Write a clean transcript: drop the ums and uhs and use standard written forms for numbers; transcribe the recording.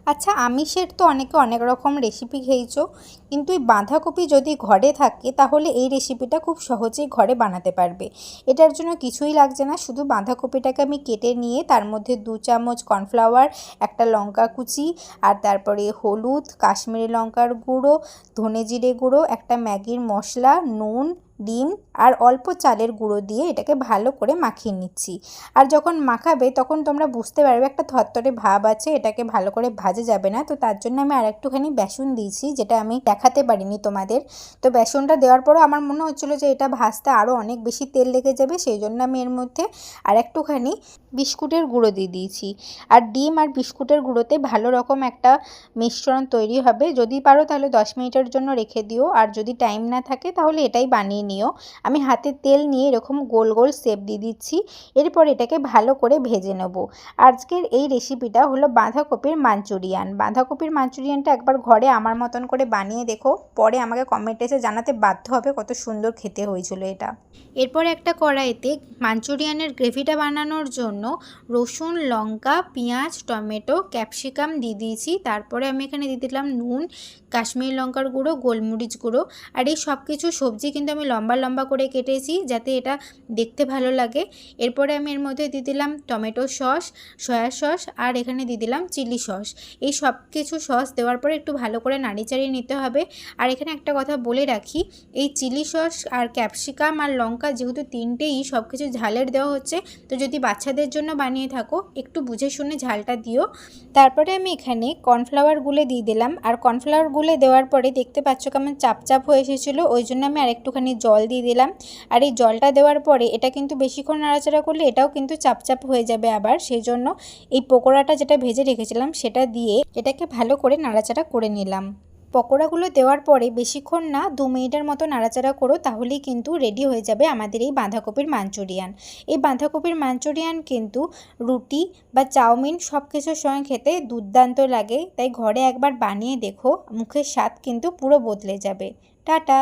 আচ্ছা, আমিষের তো অনেকে অনেক রকম রেসিপি খেয়েছো, কিন্তু এই বাঁধাকপি যদি ঘরে থাকে তাহলে এই রেসিপিটা খুব সহজেই ঘরে বানাতে পারবে। এটার জন্য কিছুই লাগছে না, শুধু বাঁধাকপিটাকে আমি কেটে নিয়ে তার মধ্যে 2 চামচ কর্নফ্লাওয়ার, একটা লঙ্কা কুচি, আর তারপরে হলুদ, কাশ্মীরি লঙ্কার গুঁড়ো, ধনে জিরে গুঁড়ো, একটা ম্যাগির মশলা, নুন, ডিম আর অল্প চালের গুঁড়ো দিয়ে এটাকে ভালো করে মাখিয়ে নিচ্ছি। আর যখন মাখাবে তখন তোমরা বুঝতে পারবে একটা থরথরে ভাব আছে, এটাকে ভালো করে ভাজা যাবে না। তো তার জন্য আমি আর একটুখানি বেসন দিয়েছি, যেটা আমি দেখাতে পারিনি তোমাদের। তো বেসনটা দেওয়ার পরও আমার মনে হচ্ছিলো যে এটা ভাজতে আরও অনেক বেশি তেল লেগে যাবে, সেই জন্য আমি এর মধ্যে আর একটুখানি বিস্কুটের গুঁড়ো দিয়ে দিয়েছি। আর ডিম আর বিস্কুটের গুঁড়োতে ভালো রকম একটা মিশ্রণ তৈরি হবে। যদি পারো তাহলে 10 মিনিটের জন্য রেখে দিও, আর যদি টাইম না থাকে তাহলে এটাই বানিয়ে নিও। আমি হাতে তেল নিয়ে এরকম গোল গোল শেপ দিয়ে দিচ্ছি। এরপর এটাকে ভালো করে ভেজে নেব। আজকের এই রেসিপিটা হলো বাঁধাকপির মাঞ্চুরিয়ান। বাঁধাকপির মাঞ্চুরিয়ানটা একবার ঘরে আমার মতন করে বানিয়ে দেখো, পরে আমাকে কমেন্টে এসে জানাতে বাধ্য হবে কত সুন্দর খেতে হয়েছিল এটা। এরপর একটা কড়াইতে মাঞ্চুরিয়ানের গ্রেভিটা বানানোর জন্য রসুন, লঙ্কা, পেঁয়াজ, টমেটো, ক্যাপসিকাম দিয়ে দিয়েছি। তারপরে আমি এখানে দিয়ে দিলাম নুন, কাশ্মীরি লঙ্কার গুঁড়ো, গোলমরিচ গুঁড়ো। আর এই সব কিছু সবজি কিন্তু আমি লম্বা লম্বা করে কেটেছি যাতে এটা দেখতে ভালো লাগে। এরপরে আমি এর মধ্যে দিয়ে দিলাম টমেটো সস, সয়া সস, আর এখানে দিয়ে দিলাম চিলি সস। এই সব কিছু সস দেওয়ার পরে একটু ভালো করে নাড়ি চাড়িয়ে নিতে হবে। আর এখানে একটা কথা বলে রাখি, এই চিলি সস আর ক্যাপসিকাম আর লঙ্কা যেহেতু তিনটেই সব কিছু ঝালের দেওয়া হচ্ছে, তো যদি বাচ্চাদের জন্য বানিয়ে থাকো একটু বুঝে শুনে ঝালটা দিও। তারপরে আমি এখানে কর্নফ্লাওয়ার গুলে দিয়ে দিলাম। আর কর্নফ্লাওয়ার গুলে দেওয়ার পরে দেখতে পাচ্ছ কেমন চাপ চাপ হয়ে এসেছিলো, ওই জন্য আমি আর একটুখানি জল দিয়ে দিলাম। আর এই জলটা দেওয়ার পরে এটা কিন্তু বেশিক্ষণ নাড়াচাড়া করলে এটাও কিন্তু চাপ চাপ হয়ে যাবে আবার, সেই জন্য এই পকোড়াটা যেটা ভেজে রেখেছিলাম সেটা দিয়ে এটাকে ভালো করে নাড়াচাড়া করে নিলাম। পকোড়াগুলো দেওয়ার পরে বেশিক্ষণ না, 2 মিনিটের মতো নাড়াচাড়া করো, তাহলেই কিন্তু রেডি হয়ে যাবে আমাদের এই বাঁধাকপির মাঞ্চুরিয়ান। এই বাঁধাকপির মাঞ্চুরিয়ান কিন্তু রুটি বা চাউমিন সব কিছুর সঙ্গে খেতে দুর্দান্ত লাগে, তাই ঘরে একবার বানিয়ে দেখো, মুখের স্বাদ কিন্তু পুরো বদলে যাবে। টাটা।